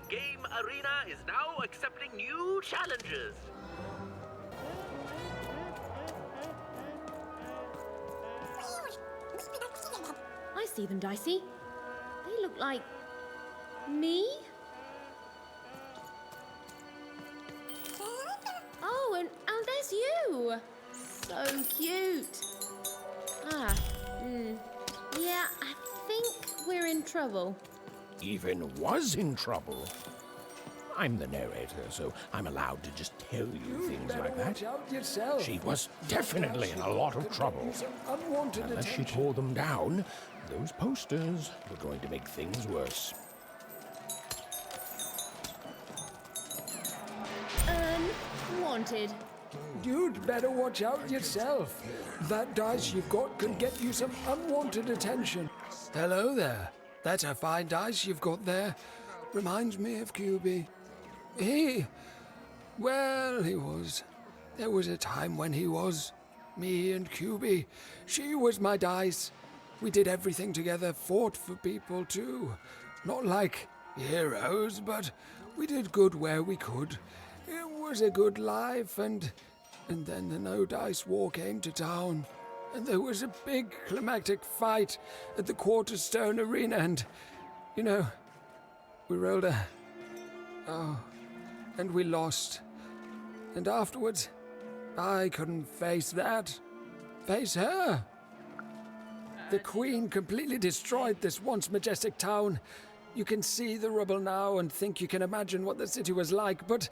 Game Arena is now accepting new challenges. I see them, Dicey. They look like... me? Oh, and there's you! So cute! Yeah, I think we're in trouble. Even was in trouble. I'm the narrator, so I'm allowed to just tell you things like that. Yourself. She was definitely in a lot of trouble. Unless she tore them down, those posters were going to make things worse. Unwanted. You'd better watch out yourself. That dice you've got could get you some unwanted attention. Hello there. That's a fine dice you've got there. Reminds me of QB. He was. There was a time when he was. Me and QB. She was my dice. We did everything together, fought for people too. Not like heroes, but we did good where we could. It was a good life, and then the No Dice War came to town. And there was a big climactic fight at the Quarterstone Arena, and, we rolled and we lost. And afterwards, I couldn't face that. Face her. The Queen completely destroyed this once majestic town. You can see the rubble now and think you can imagine what the city was like, but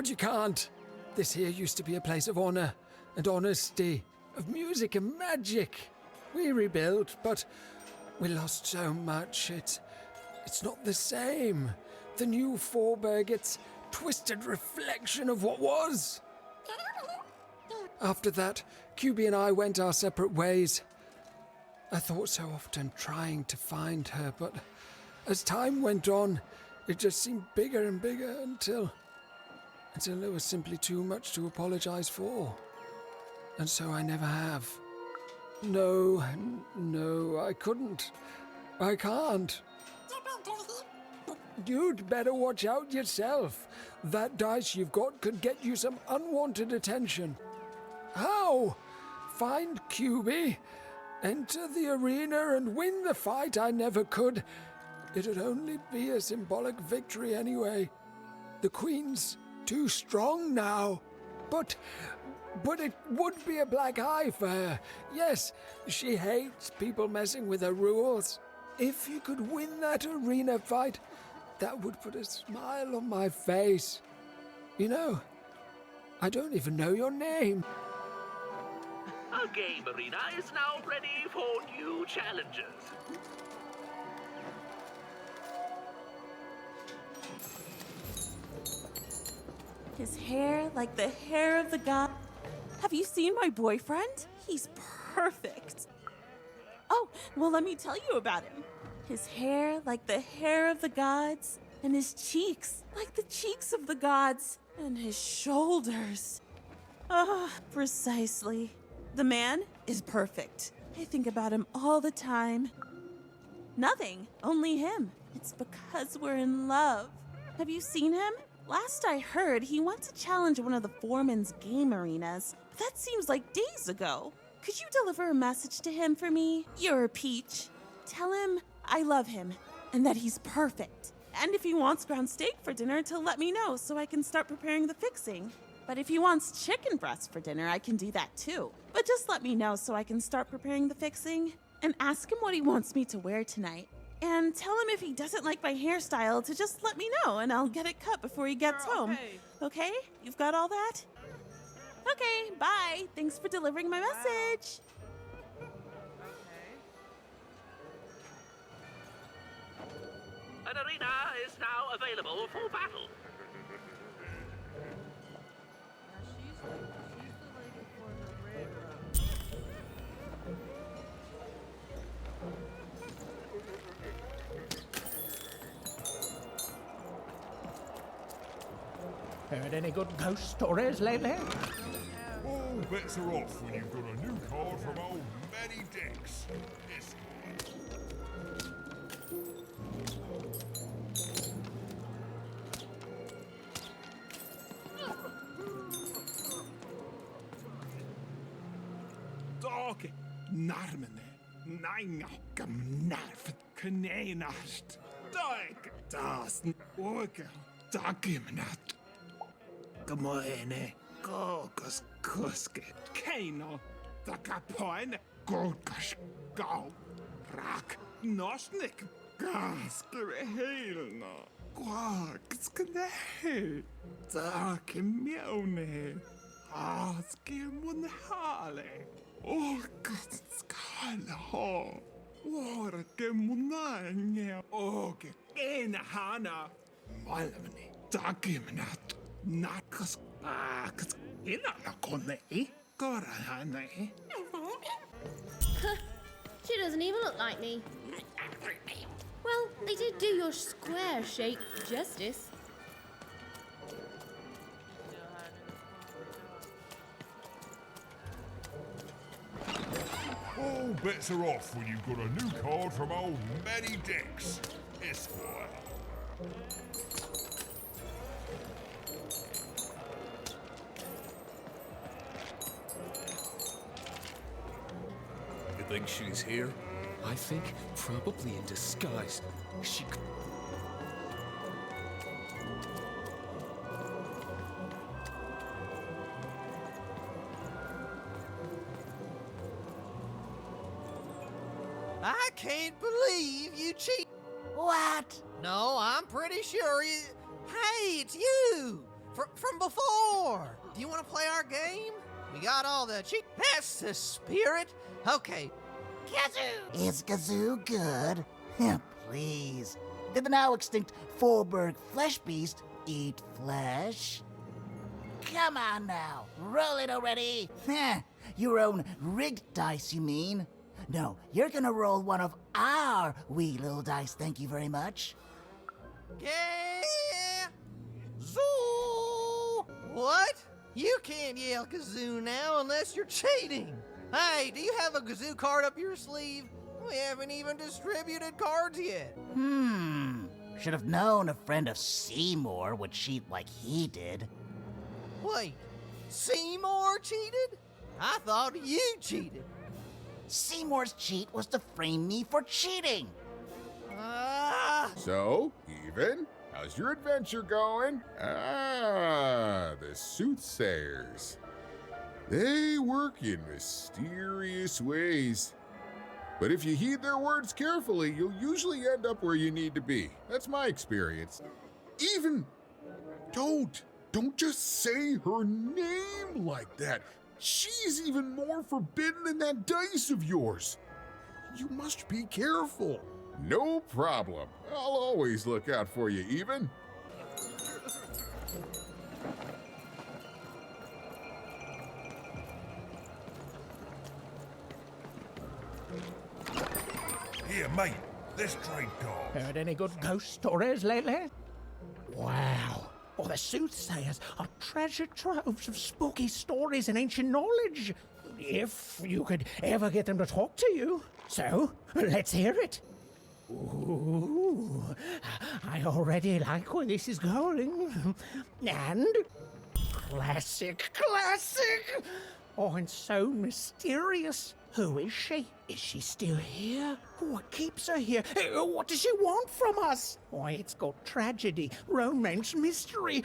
you can't. This here used to be a place of honor and honesty, of music and magic. We rebuilt, but we lost so much. It's not the same. The new Forberg, it's twisted reflection of what was. After that, QB and I went our separate ways. I thought so often trying to find her, but as time went on, it just seemed bigger and bigger until there was simply too much to apologize for. And so I never have. No, I couldn't. I can't. You'd better watch out yourself. That dice you've got could get you some unwanted attention. How? Find QB, enter the arena and win the fight I never could. It'd only be a symbolic victory anyway. The Queen's too strong now. But it would be a black eye for her. Yes, she hates people messing with her rules. If you could win that arena fight, that would put a smile on my face. I don't even know your name. Our Game Arena is now ready for new challenges. His hair like the hair of the god. Have you seen my boyfriend? He's perfect. Oh, well, let me tell you about him. His hair like the hair of the gods, and his cheeks like the cheeks of the gods, and his shoulders. Precisely. The man is perfect. I think about him all the time. Nothing, only him. It's because we're in love. Have you seen him? Last I heard, he went to challenge one of the foreman's game arenas. That seems like days ago. Could you deliver a message to him for me? You're a peach. Tell him I love him and that he's perfect. And if he wants ground steak for dinner, to let me know so I can start preparing the fixing. But if he wants chicken breast for dinner, I can do that too. But just let me know so I can start preparing the fixing. And ask him what he wants me to wear tonight. And tell him if he doesn't like my hairstyle to just let me know and I'll get it cut before he gets home. Okay? You've got all that? Okay, bye. Thanks for delivering my message. An arena is now available for battle. Heard any good ghost stories lately? All bets are off when you've got a new card from old Matty Dex. This narmene. Nein, gamnarf, kneinast. Daik, dasn, orga, dagimnat. Gamoene, gogos kuske, keino, dagapoine, gogas, gau, rak, nosnik, gaskere helna. Quaskne, dagimjone, askimunhale. Orkas skala ha. Orke munanya. Orke ena hana. Malmni. Dagimnat. Nakas. Akas. Ina nakone. Gorahane. She doesn't even look like me. Well, they did do your square shape justice. All bets are off when you've got a new card from old Matty Dex, Esquire. You think she's here? I think probably in disguise. She could. I can't believe you cheat. What? No, I'm pretty sure you. Hey, it's you! From before! Do you want to play our game? We got all the cheat. That's the spirit. Okay. Kazoo! Is Kazoo good? Please. Did the now extinct Forberg flesh beast eat flesh? Come on now, roll it already. Your own rigged dice, you mean? No, you're gonna roll one of our wee little dice, thank you very much. Yeah! Zoo! What? You can't yell kazoo now unless you're cheating. Hey, do you have a kazoo card up your sleeve? We haven't even distributed cards yet. Should have known a friend of Seymour would cheat like he did. Wait, Seymour cheated? I thought you cheated. Seymour's cheat was to frame me for cheating. So, Even, how's your adventure going? Ah, the soothsayers. They work in mysterious ways. But if you heed their words carefully, you'll usually end up where you need to be. That's my experience. Even, don't just say her name like that. She's even more forbidden than that dice of yours. You must be careful. No problem. I'll always look out for you, Even. Here, mate, let's trade cards. Heard any good ghost stories lately? Wow. Oh, the soothsayers are treasure troves of spooky stories and ancient knowledge. If you could ever get them to talk to you. So, let's hear it. Ooh, I already like where this is going. And classic. Oh, and so mysterious. Who is she? Is she still here? What keeps her here? What does she want from us? Why, it's got tragedy, romance, mystery.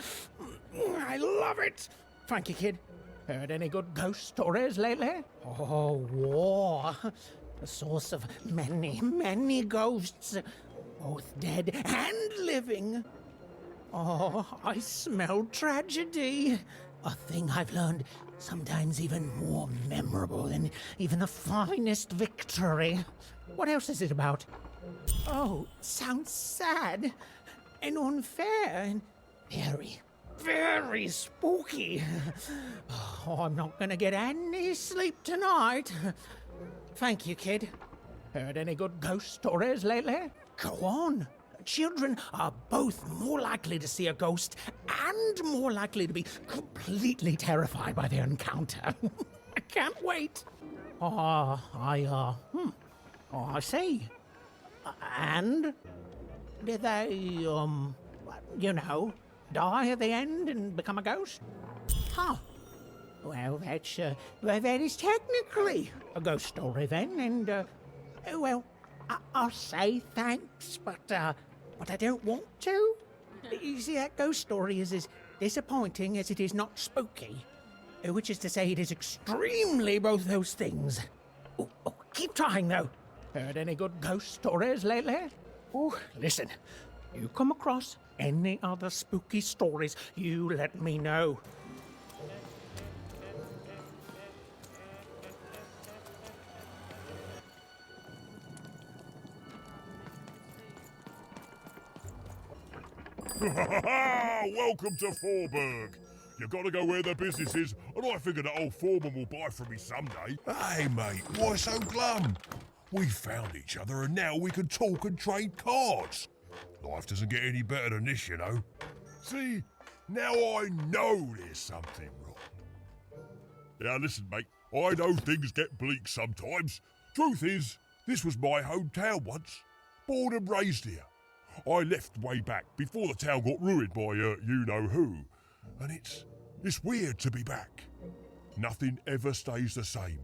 I love it. Thank you, kid. Heard any good ghost stories lately? Oh, war. The source of many, many ghosts, both dead and living. Oh, I smell tragedy. A thing I've learned sometimes even more memorable than even the finest victory. What else is it about? Oh, sounds sad and unfair and very, very spooky. Oh, I'm not gonna get any sleep tonight. Thank you, kid. Heard any good ghost stories lately? Go on. Children are both more likely to see a ghost and more likely to be completely terrified by their encounter. I can't wait. I see. And did they, die at the end and become a ghost? Huh. Well, that is technically a ghost story then, and, well, I'll say thanks, but I don't want to. You see, that ghost story is as disappointing as it is not spooky, which is to say it is extremely both those things. Oh, keep trying, though. Heard any good ghost stories lately? Oh, listen, you come across any other spooky stories, you let me know. Welcome to Forburg. You gotta go where the business is, and I figure that old foreman will buy from me someday. Hey, mate, why so glum? We found each other, and now we can talk and trade cards. Life doesn't get any better than this, you know. See, now I know there's something wrong. Now listen, mate, I know things get bleak sometimes. Truth is, this was my hometown once. Born and raised here. I left way back before the town got ruined by you-know-who. And it's weird to be back. Nothing ever stays the same.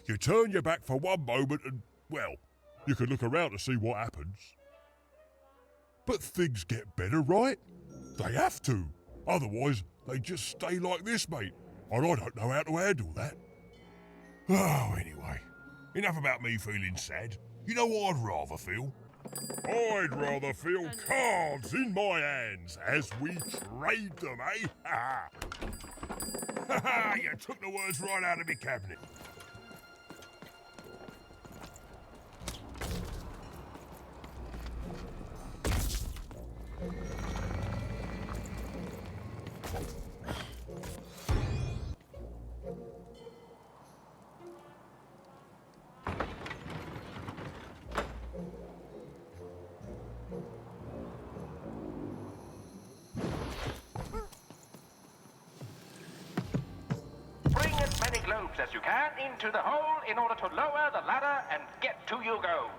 You turn your back for one moment and, well, you can look around to see what happens. But things get better, right? They have to. Otherwise, they just stay like this, mate. And I don't know how to handle that. Oh, anyway. Enough about me feeling sad. You know what I'd rather feel? I'd rather feel cards in my hands as we trade them, eh? Ha ha! You took the words right out of me cabinet. Bring as many globes as you can into the hole in order to lower the ladder and get to your goal.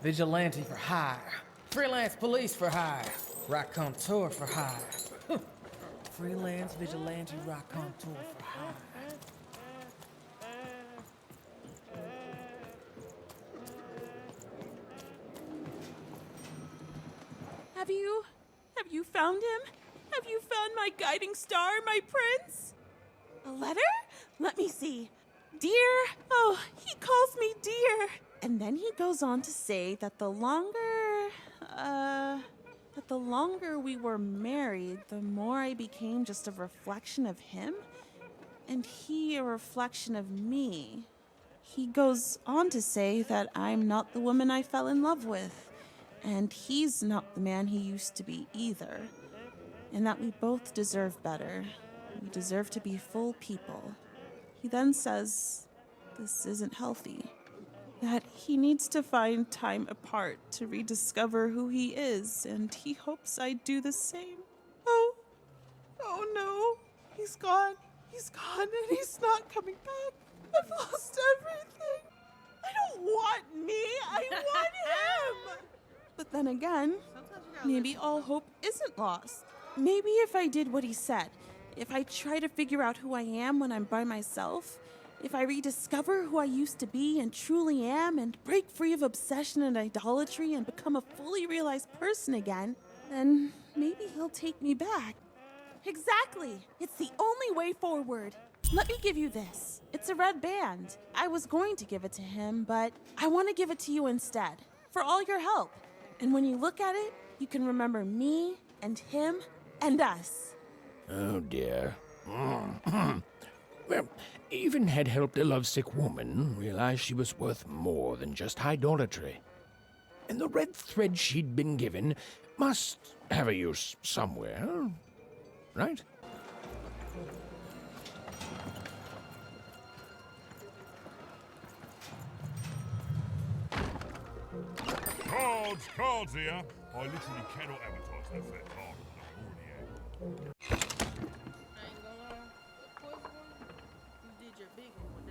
Vigilante for hire. Freelance police for hire. Raconteur for hire. Freelance vigilante raconteur for hire. Have you found him? Have you found my guiding star, my prince? A letter? Let me see. Dear, oh, he calls me dear. And then he goes on to say that the longer we were married, the more I became just a reflection of him, and he a reflection of me. He goes on to say that I'm not the woman I fell in love with, and he's not the man he used to be either, and that we both deserve better. We deserve to be full people. He then says this isn't healthy, that he needs to find time apart to rediscover who he is, and he hopes I do the same. Oh no, he's gone, and he's not coming back. I've lost everything. I don't want me, I want him. But then again, maybe all hope isn't lost. Maybe if I did what he said, if I try to figure out who I am when I'm by myself, if I rediscover who I used to be and truly am and break free of obsession and idolatry and become a fully realized person again, then maybe he'll take me back. Exactly! It's the only way forward. Let me give you this. It's a red band. I was going to give it to him, but I want to give it to you instead, for all your help. And when you look at it, you can remember me and him and us. Oh dear. Well, even had helped a lovesick woman realize she was worth more than just idolatry. And the red thread she'd been given must have a use somewhere, right? Cards here. I literally cannot advertise that fat card that I already have. I ain't gonna lie. The first one, you did your big one with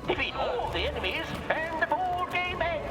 Defeat all the enemies, and the board game ends.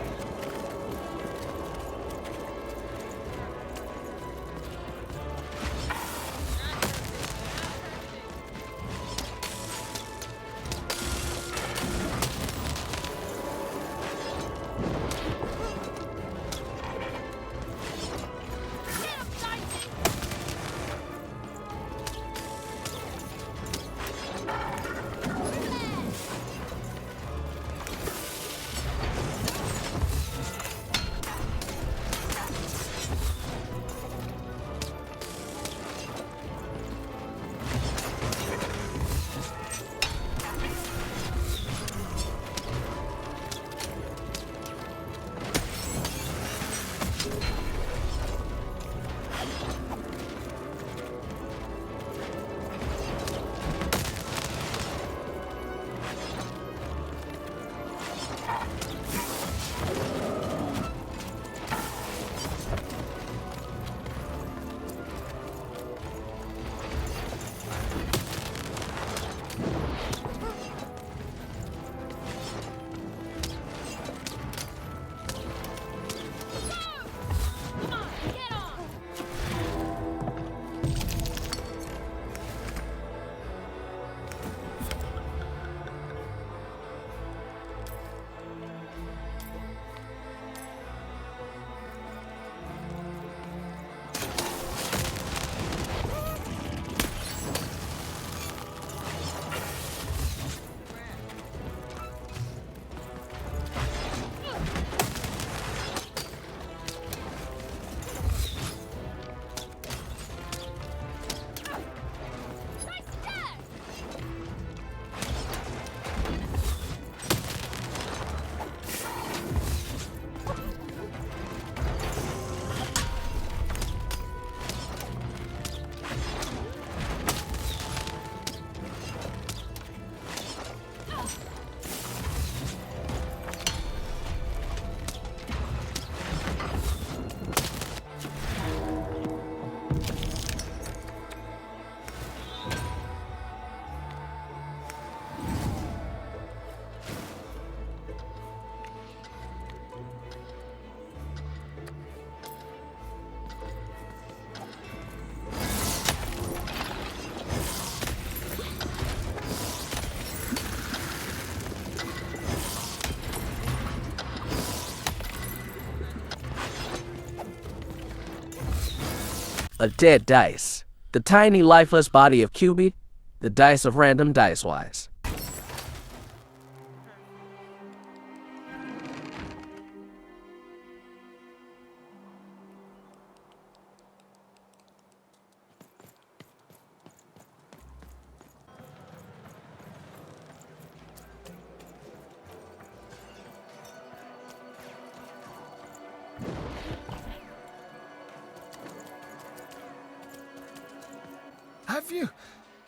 A dead dice. The tiny, lifeless body of QB, the dice of random dice-wise.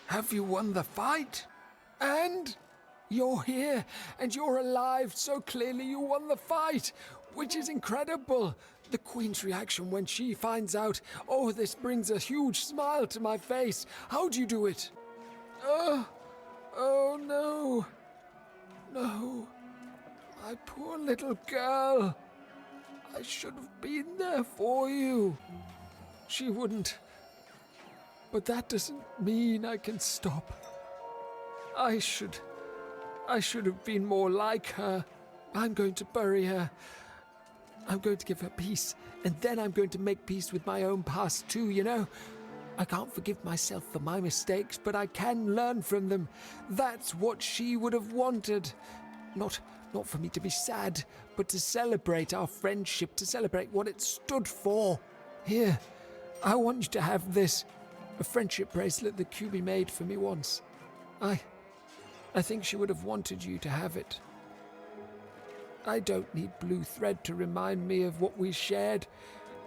Have you won the fight? And you're here, and you're alive, so clearly you won the fight, which is incredible. The Queen's reaction when she finds out, oh, this brings a huge smile to my face. How'd you do it? Oh no. No. My poor little girl. I should have been there for you. She wouldn't. But that doesn't mean I can stop. I should have been more like her. I'm going to bury her. I'm going to give her peace, and then I'm going to make peace with my own past too, you know? I can't forgive myself for my mistakes, but I can learn from them. That's what she would have wanted. Not for me to be sad, but to celebrate our friendship, to celebrate what it stood for. Here, I want you to have this. A friendship bracelet that QB made for me once. I think she would have wanted you to have it. I don't need blue thread to remind me of what we shared.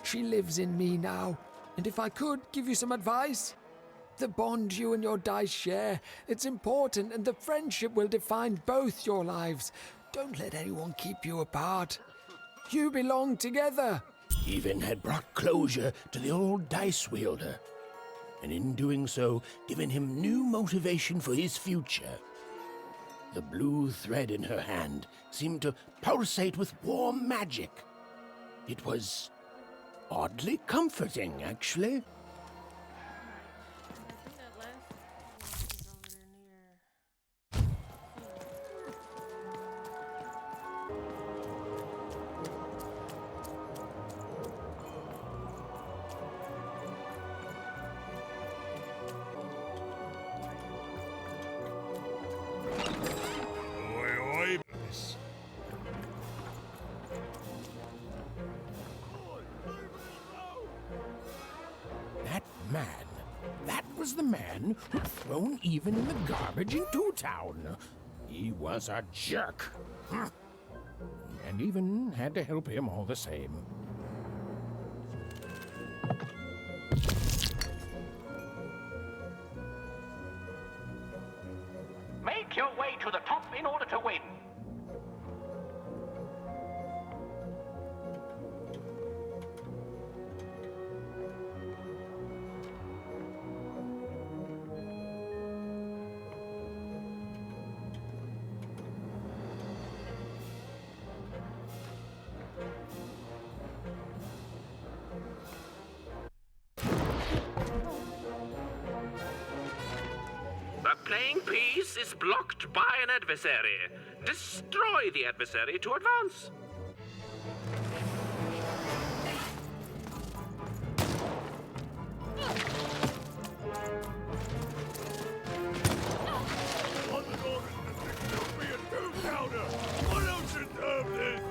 She lives in me now. And if I could give you some advice, the bond you and your dice share, it's important, and the friendship will define both your lives. Don't let anyone keep you apart. You belong together. Even had brought closure to the old dice wielder, and in doing so, given him new motivation for his future. The blue thread in her hand seemed to pulsate with warm magic. It was oddly comforting, actually. Oi, oi. That man, that was the man who'd thrown even in the garbage in Two Town. He was a jerk. And even had to help him all the same. Make your way to the top in order to win. The playing piece is blocked by an adversary. Destroy the adversary to advance. Why don't you serve this?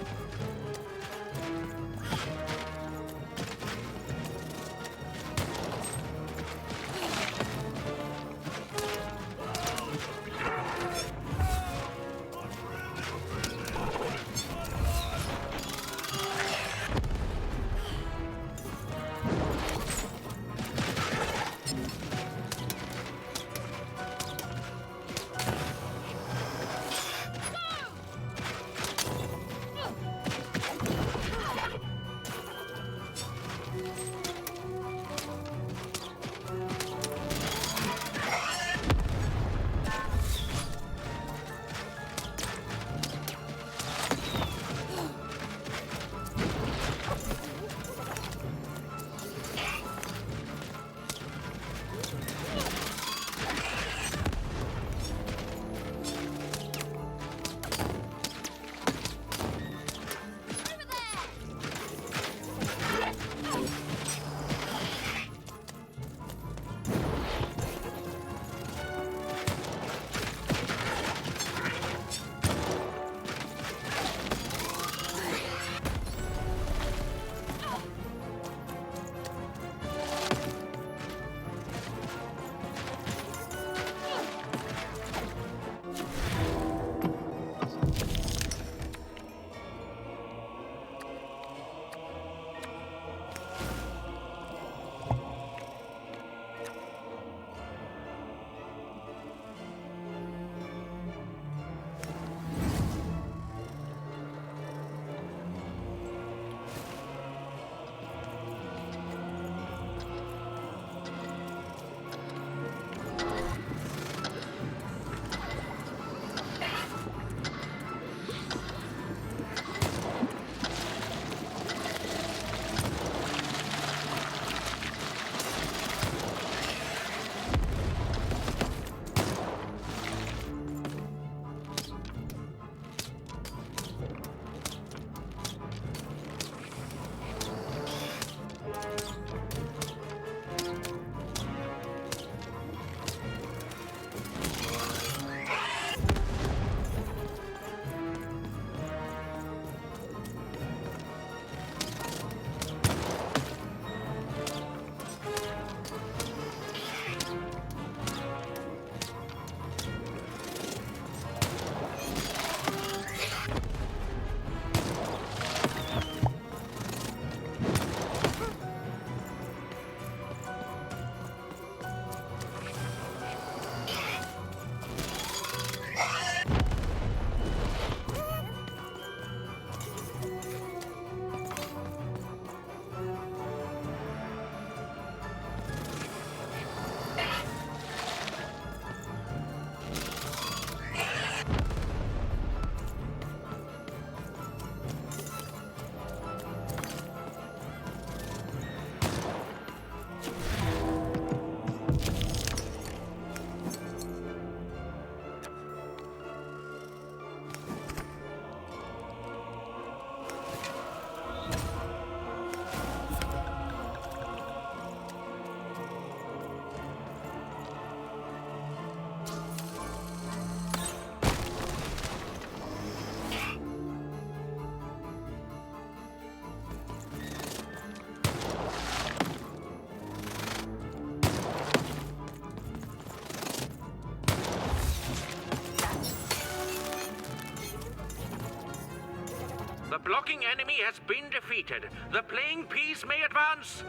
The blocking enemy has been defeated. The playing piece may advance.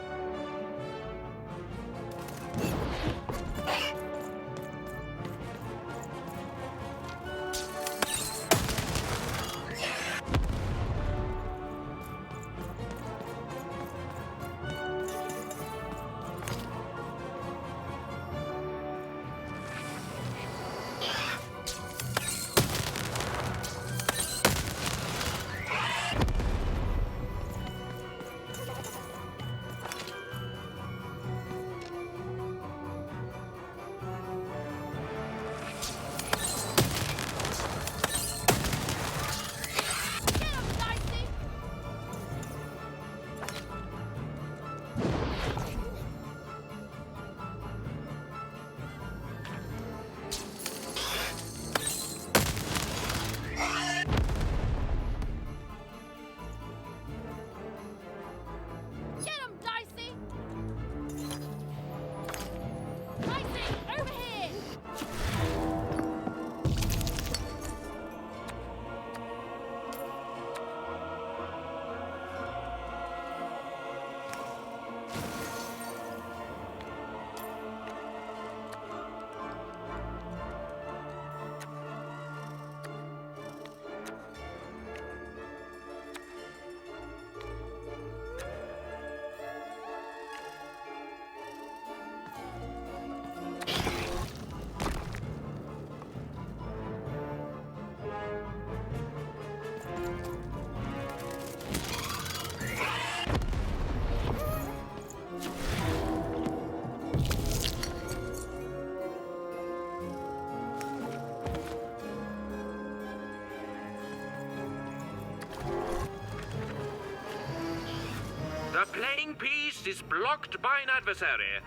The playing piece is blocked by an adversary.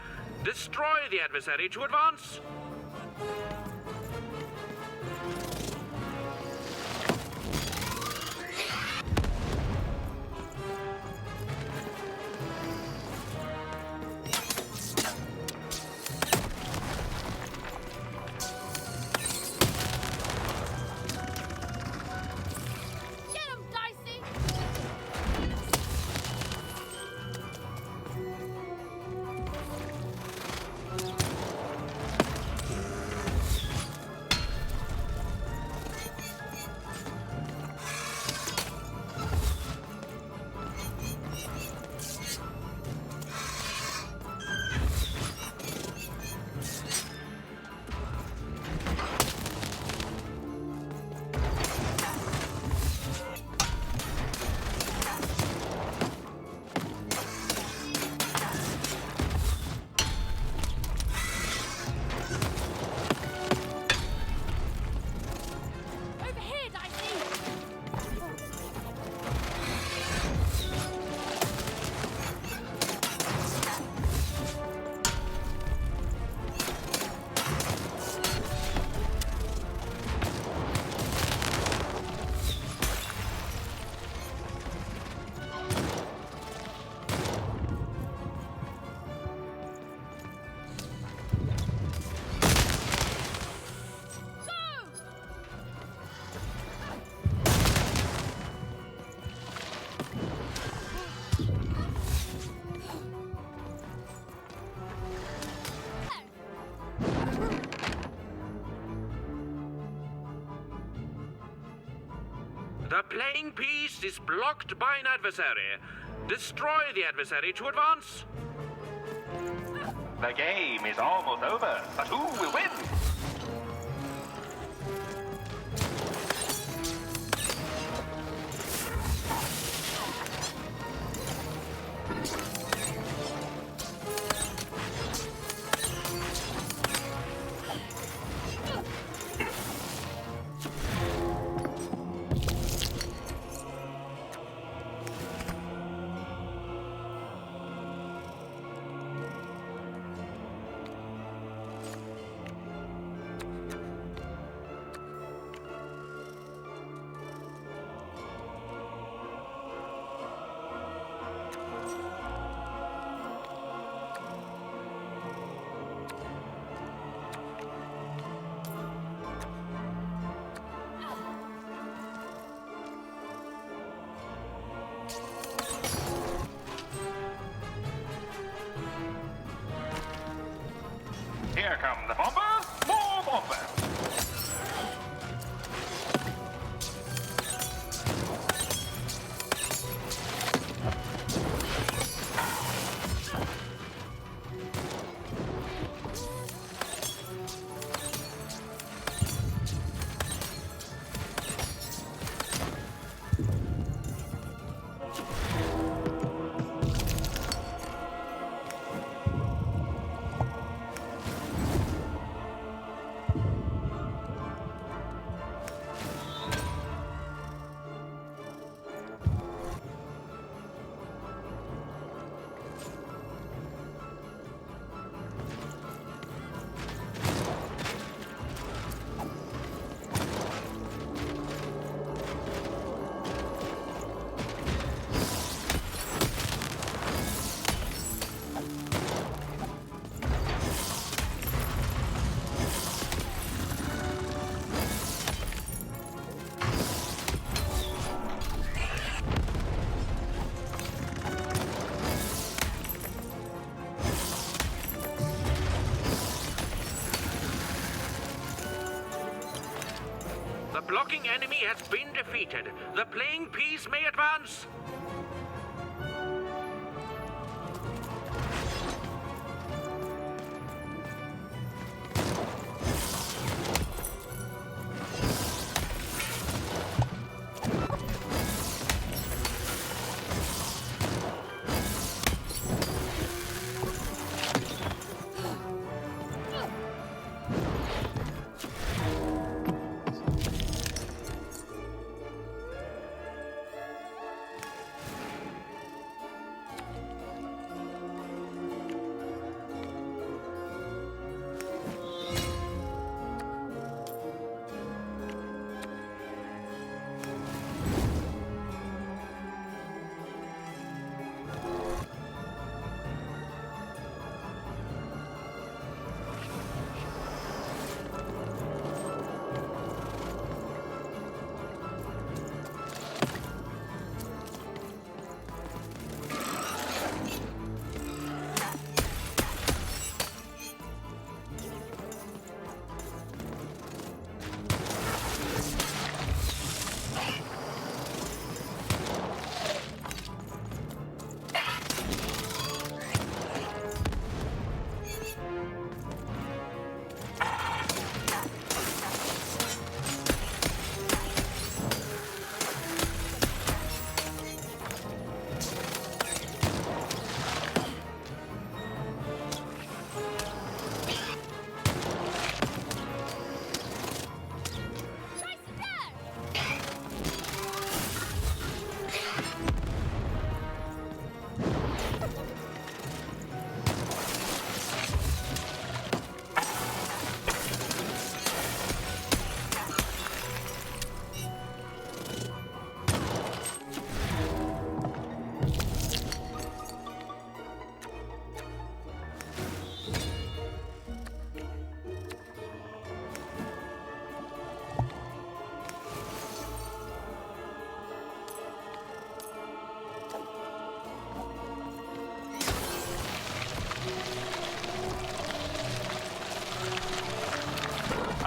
Destroy the adversary to advance. The playing piece is blocked by an adversary. Destroy the adversary to advance. The game is almost over, but who will win? blocking enemy has been defeated. The playing piece may advance.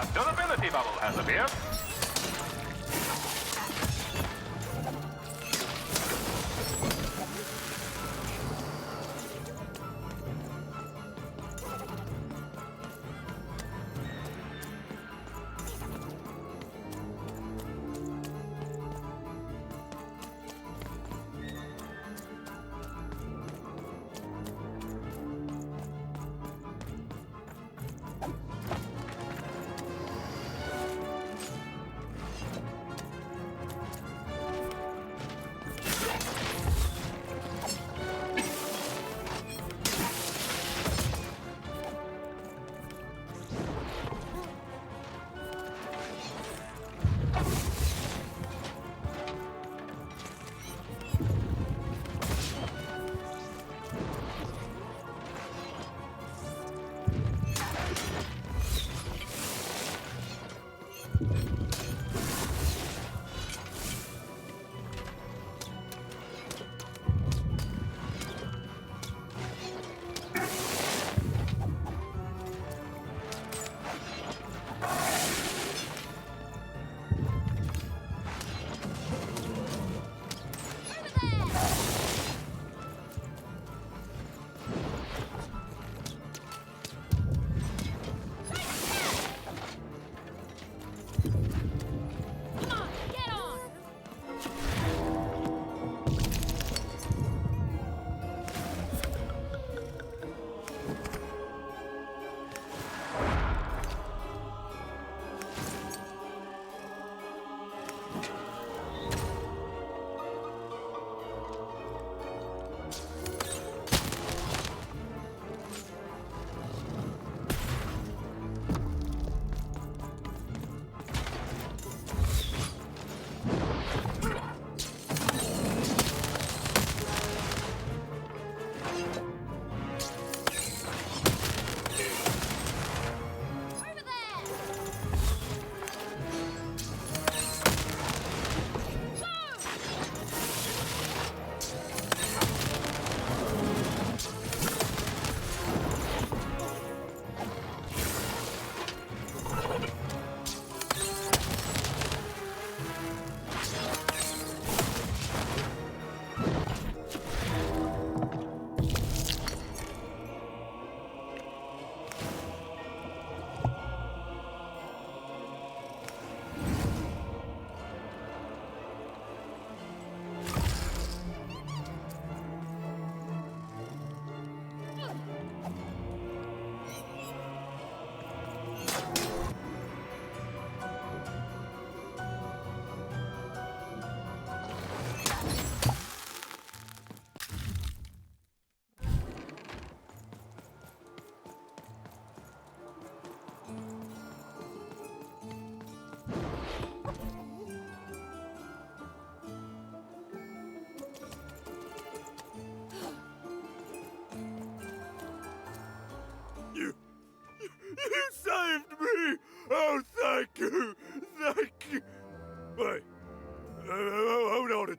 A durability bubble has appeared.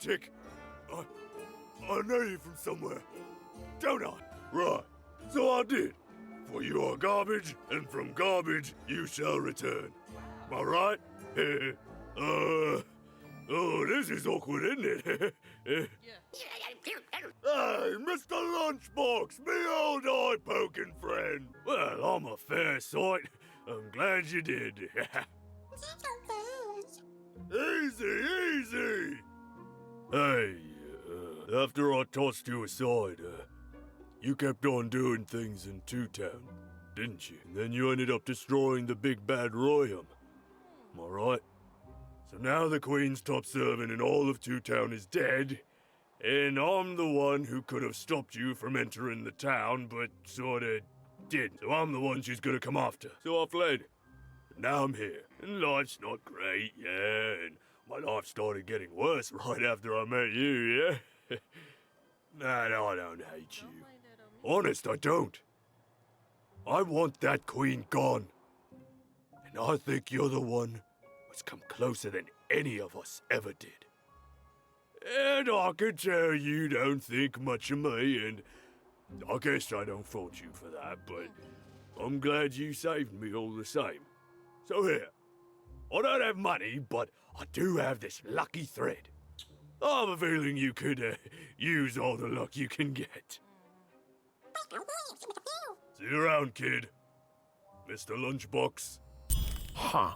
lunatic! I know you from somewhere, don't I? Right, so I did. For you are garbage, and from garbage you shall return. Am I right? Oh, this is awkward, isn't it? Hey, Mr. Lunchbox, me old eye-poking friend. Well, I'm a fair sight. I'm glad you did. Easy, easy! Hey, after I tossed you aside, you kept on doing things in Two Town, didn't you? And then you ended up destroying the big bad Royum. Am I right? So now the Queen's top servant in all of Two Town is dead, and I'm the one who could have stopped you from entering the town, but sorta didn't. So I'm the one she's gonna come after. So I fled. And now I'm here. And life's not great, yeah, and my life started getting worse right after I met you, yeah? No, I don't hate you. Honest, I don't. I want that queen gone. And I think you're the one who's come closer than any of us ever did. And I can tell you don't think much of me, and I guess I don't fault you for that, but I'm glad you saved me all the same. So here, I don't have money, but I do have this lucky thread. I have a feeling you could use all the luck you can get. See you around, kid. Mr. Lunchbox. Huh.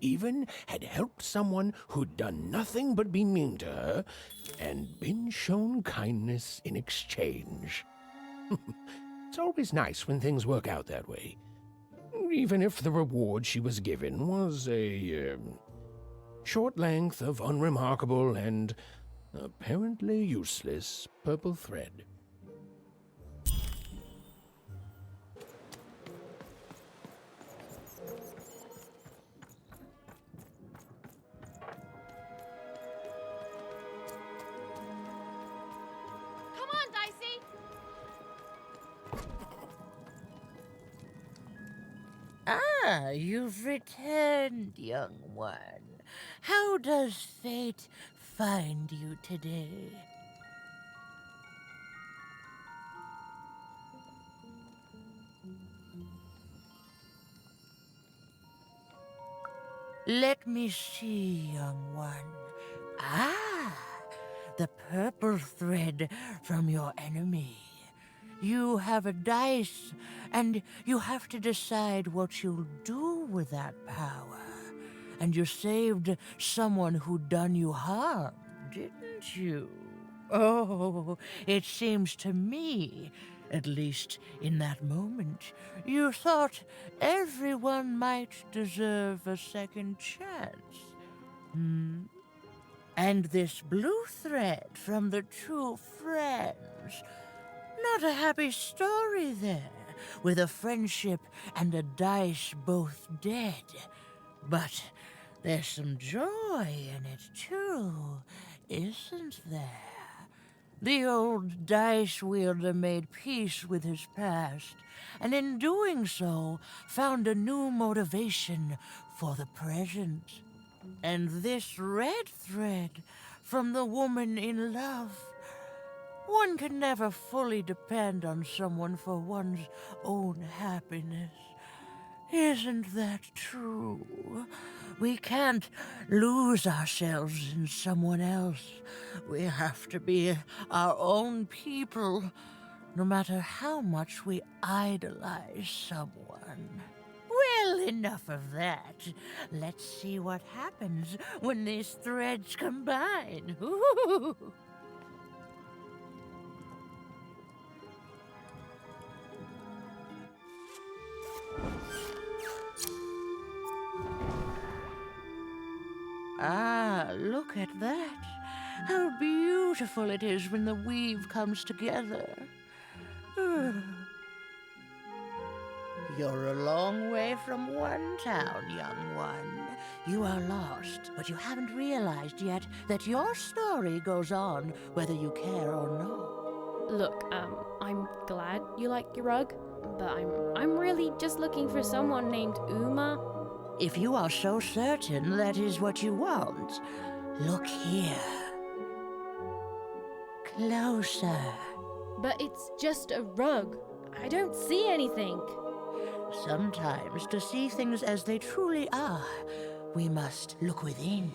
Even had helped someone who'd done nothing but be mean to her, and been shown kindness in exchange. It's always nice when things work out that way. Even if the reward she was given was a short length of unremarkable and apparently useless purple thread. Come on, Dicey! Ah, you've returned, young one. How does fate find you today? Let me see, young one. Ah, the purple thread from your enemy. You have a dice, and you have to decide what you'll do with that power. And you saved someone who'd done you harm, didn't you? Oh, it seems to me, at least in that moment, you thought everyone might deserve a second chance. And this blue thread from the two friends. Not a happy story there, with a friendship and a dice both dead. But there's some joy in it, too, isn't there? The old dice wielder made peace with his past, and in doing so, found a new motivation for the present. And this red thread from the woman in love. One can never fully depend on someone for one's own happiness. Isn't that true? We can't lose ourselves in someone else. We have to be our own people, no matter how much we idolize someone. Well, enough of that. Let's see what happens when these threads combine. Ooh. Ah, look at that. How beautiful it is when the weave comes together. You're a long way from one town, young one. You are lost, but you haven't realized yet that your story goes on whether you care or not. Look, I'm glad you like your rug, but I'm really just looking for someone named Uma. If you are so certain that is what you want, look here. closer. But it's just a rug. I don't see anything. Sometimes, to see things as they truly are, we must look within.